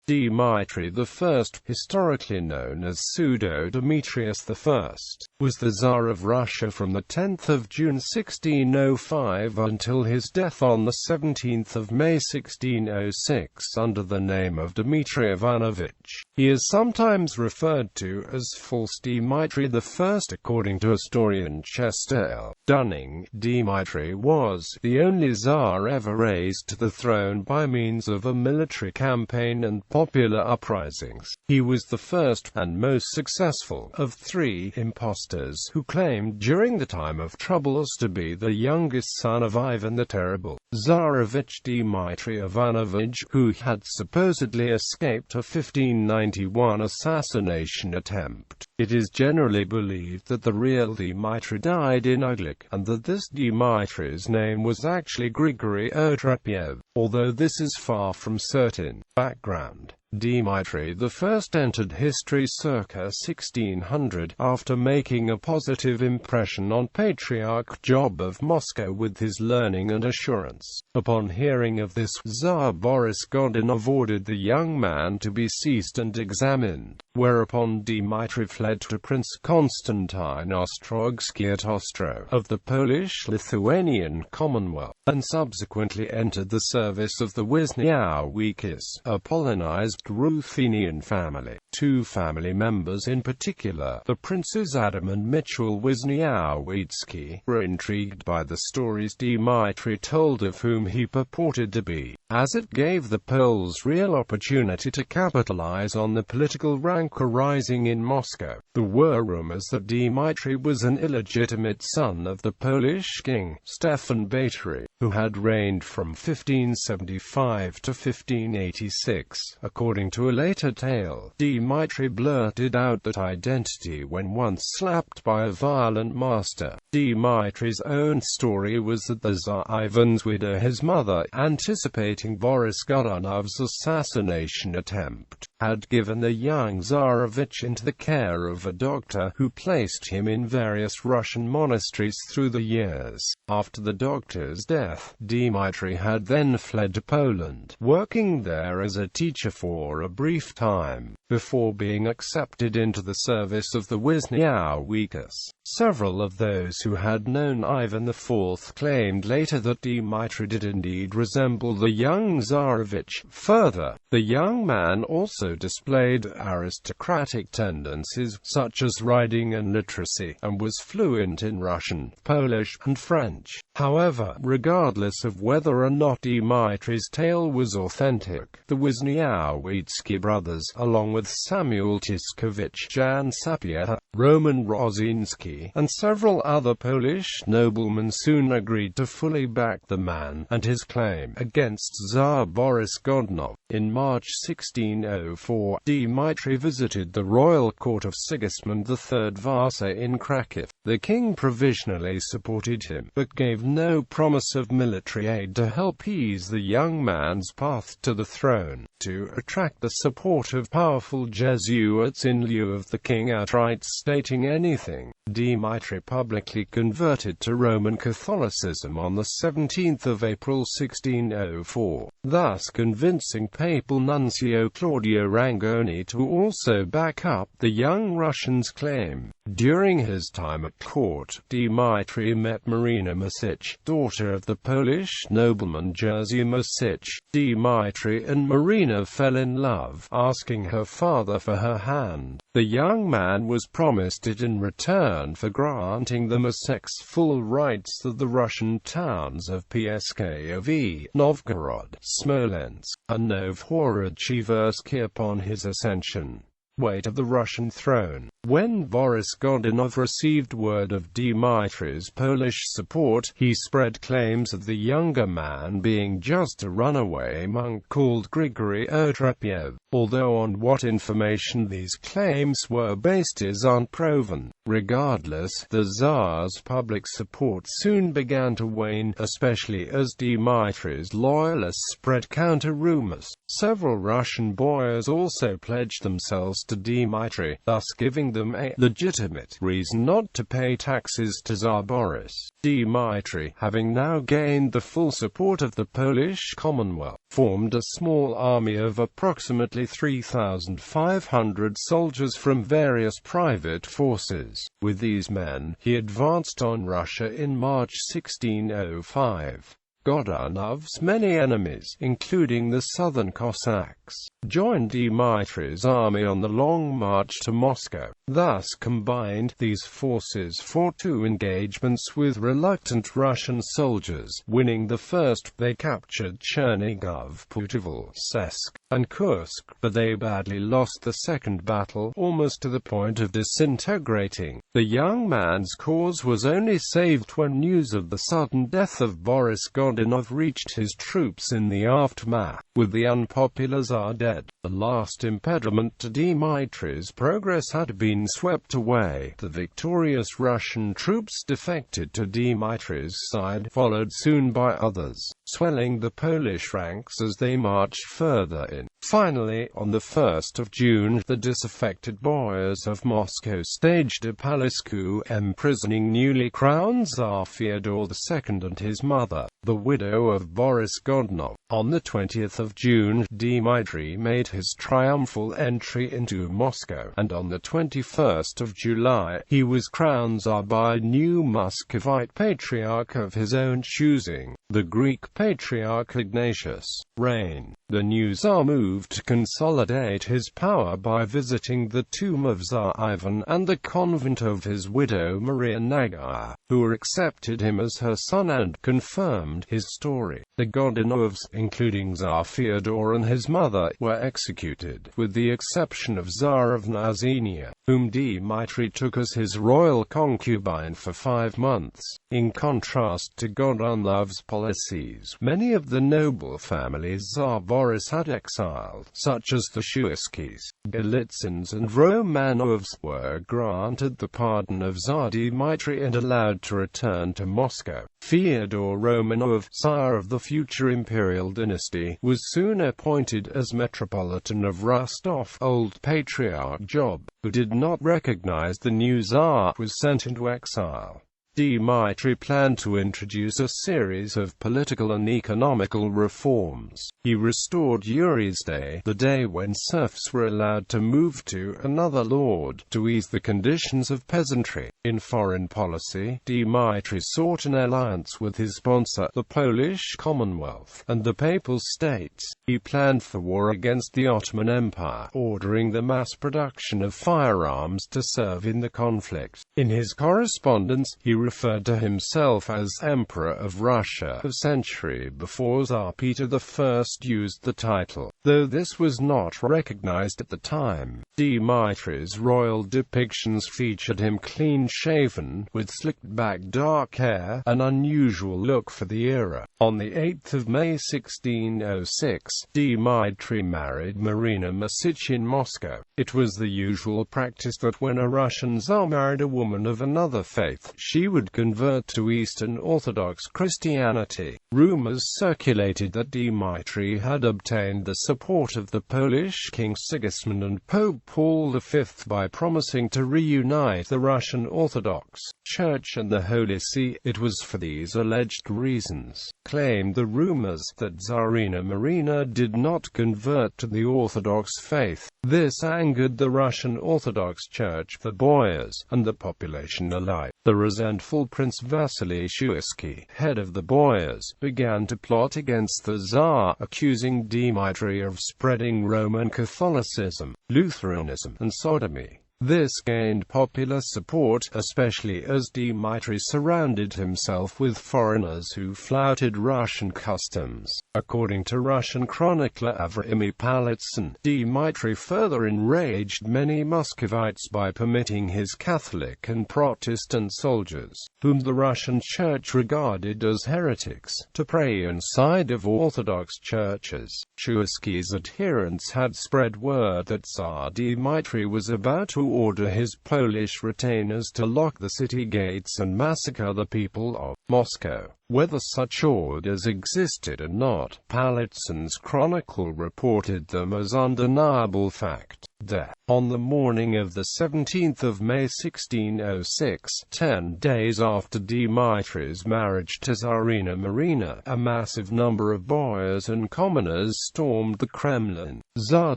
Dmitry I, historically known as Pseudo-Demetrius I, was the Tsar of Russia from the 10th of June 1605 until his death on the 17th of May 1606 under the name of Dimitriy Ivanovich. He is sometimes referred to as False Dmitriy I. According to historian Chester L.Dunning, Dmitry was the only Tsar ever raised to the throne by means of a military campaign and popular uprisings. He was the first, and most successful, of three impostors who claimed during the time of troubles to be the youngest son of Ivan the Terrible, Tsarevich Dmitry Ivanovich, who had supposedly escaped a 1591 assassination attempt. It is generally believed that the real Dmitry died in Uglik, and that this Dmitry's name was actually Grigory Otrepyev, although this is far from certain. Background: Dmitry I entered history circa 1600, after making a positive impression on Patriarch Job of Moscow with his learning and assurance. Upon hearing of this, Tsar Boris Godunov ordered the young man to be seized and examined, whereupon Dmitry fled to Prince Konstantin Ostrogsky at Ostro of the Polish-Lithuanian Commonwealth, and subsequently entered the service of the Wisniawiczes, a Polonized Ruthenian family. Two family members in particular, the Princes Adam and Michael Wisniawicki, were intrigued by the stories Dmitry told of whom he purported to be, as it gave the Poles real opportunity to capitalize on the political rank arising in Moscow. There were rumors that Dmitry was an illegitimate son of the Polish king, Stefan Batory, who had reigned from 1575 to 1586. According to a later tale, Dmitry blurted out that identity when once slapped by a violent master. Dmitry's own story was that the Tsar Ivan's widow, his mother, anticipating Boris Godunov's assassination attempt, had given the young Tsarevich into the care of a doctor who placed him in various Russian monasteries through the years. After the doctor's death, Dmitry had then fled to Poland, working there as a teacher for a brief time, before being accepted into the service of the Wisniawiczes. Several of those who had known Ivan IV claimed later that Dmitry did indeed resemble the young Tsarevich. Further, the young man also displayed aristocratic tendencies, such as writing and literacy, and was fluent in Russian, Polish, and French. However, regardless of whether or not Dmitry's tale was authentic, the Wisniawiczki brothers, along with Samuel Tyskovich, Jan Sapieha, Roman Rosinski, and several other Polish noblemen soon agreed to fully back the man and his claim against Tsar Boris Godunov. In March 1604, Dmitry visited the royal court of Sigismund III Vasa in Kraków. The king provisionally supported him, but gave no promise of military aid to help ease the young man's path to the throne. To attract the support of powerful Jesuits in lieu of the king outright stating anything, Dmitry publicly converted to Roman Catholicism on the 17th of April 1604, thus convincing papal nuncio Claudio Rangoni to also back up the young Russian's claim. During his time at court, Dmitry met Marina Mosich, daughter of the Polish nobleman Jerzy Mosich. Dmitry and Marina fell in love, asking her father for her hand. The young man was promised it in return for granting the Mosichs full rights to the Russian towns of Pskov, Novgorod, Smolensk, and Novhorod-Cheversky upon his ascension to the Russian throne. When Boris Godunov received word of Dmitry's Polish support, he spread claims of the younger man being just a runaway monk called Grigory Otrepyev, although on what information these claims were based is unproven. Regardless, the Tsar's public support soon began to wane, especially as Dmitry's loyalists spread counter-rumors. Several Russian boyars also pledged themselves to Dmitry, thus giving them a legitimate reason not to pay taxes to Tsar Boris. Dmitry, having now gained the full support of the Polish Commonwealth, formed a small army of approximately 3,500 soldiers from various private forces. With these men, he advanced on Russia in March 1605. Godunov's many enemies, including the southern Cossacks, joined Dmitry's army on the long march to Moscow. Thus combined, these forces fought 2 engagements with reluctant Russian soldiers. Winning the first, they captured Chernigov, Putovolsk, and Kursk, but they badly lost the second battle, almost to the point of disintegrating. The young man's cause was only saved when news of the sudden death of Boris Godunov reached his troops in the aftermath. With the unpopular Tsar dead, the last impediment to Dmitry's progress had been swept away. The victorious Russian troops defected to Dmitry's side, followed soon by others, swelling the Polish ranks as they marched further in. Finally, on the 1st of June, the disaffected boyars of Moscow staged a palace coup, imprisoning newly crowned Tsar Fyodor II and his mother, the widow of Boris Godunov. On the 20th of June, Dmitry made his triumphal entry into Moscow, and on the 21st of July, he was crowned Tsar by a new Muscovite patriarch of his own choosing, the Greek patriarch Ignatius. Reign. The new Tsar moved to consolidate his power by visiting the tomb of Tsar Ivan and the convent of his widow Maria Nagaya, who accepted him as her son and confirmed his story. The Godunovs, including Tsar Fyodor and his mother, were executed, with the exception of Tsar of Nazinia, whom Dmitry took as his royal concubine for 5 months. In contrast to Godunov's policies, many of the noble families Tsar Boris had exiled, such as the Shuiskys, Golitsins and Romanovs, were granted the pardon of Tsar Dmitry and allowed to return to Moscow. Fyodor Romanov, sire of the future imperial dynasty, was soon appointed as Metropolitan of Rostov. Old Patriarch Job, who did not recognize the new Tsar, was sent into exile. Dmitry planned to introduce a series of political and economical reforms. He restored Yuri's Day, the day when serfs were allowed to move to another lord, to ease the conditions of peasantry. In foreign policy, Dmitry sought an alliance with his sponsor, the Polish Commonwealth, and the Papal States. He planned for war against the Ottoman Empire, ordering the mass production of firearms to serve in the conflict. In his correspondence, he referred to himself as Emperor of Russia a century before Tsar Peter I used the title, though this was not recognized at the time. Dmitry's royal depictions featured him clean-shaven, with slicked-back dark hair, an unusual look for the era. On the 8th of May 1606, Dmitry married Marina Masich in Moscow. It was the usual practice that when a Russian Tsar married a woman of another faith, she would convert to Eastern Orthodox Christianity. Rumors circulated that Dmitry had obtained the support of the Polish King Sigismund and Pope Paul V by promising to reunite the Russian Orthodox Church and the Holy See. It was for these alleged reasons, claimed the rumors, that Tsarina Marina did not convert to the Orthodox faith. This angered the Russian Orthodox Church, the boyars, and the population alike. The resentful Prince Vasily Shuisky, head of the boyars, began to plot against the Tsar, accusing Dmitry of spreading Roman Catholicism, Lutheranism, and sodomy. This gained popular support, especially as Dmitry surrounded himself with foreigners who flouted Russian customs. According to Russian chronicler Avrami Palitsin, Dmitry further enraged many Muscovites by permitting his Catholic and Protestant soldiers, whom the Russian Church regarded as heretics, to pray inside of Orthodox churches. Shuisky's adherents had spread word that Tsar Dmitry was about to order his Polish retainers to lock the city gates and massacre the people of Moscow. whether such orders existed or not. Palitsyn's chronicle reported them as undeniable fact. There, on the morning of the 17th of May 1606, 10 days after Dmitry's marriage to Tsarina Marina, a massive number of boyars and commoners stormed the Kremlin. Tsar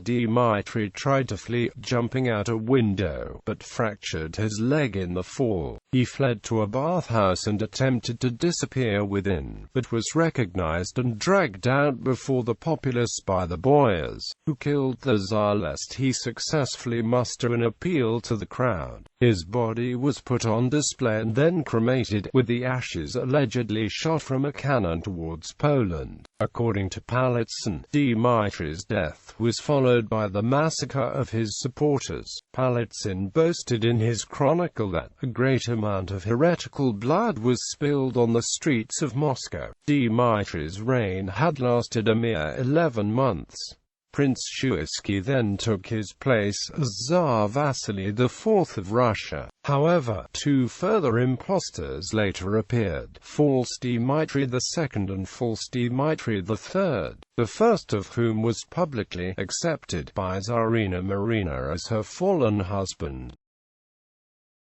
Dmitry tried to flee, jumping out a window, but fractured his leg in the fall. He fled to a bathhouse and attempted to disappear within, but was recognized and dragged out before the populace by the boyars, who killed the Tsar lest he successfully muster an appeal to the crowd. His body was put on display and then cremated, with the ashes allegedly shot from a cannon towards Poland. According to Palitsyn, Dmitry's death was followed by the massacre of his supporters. Palitsyn boasted in his chronicle that a great amount of heretical blood was spilled on the streets of Moscow. Dmitry's reign had lasted a mere 11 months. Prince Shuisky then took his place as Tsar Vasily IV of Russia. However, two further impostors later appeared, False Dmitry II and False Dmitry III, the first of whom was publicly accepted by Tsarina Marina as her fallen husband.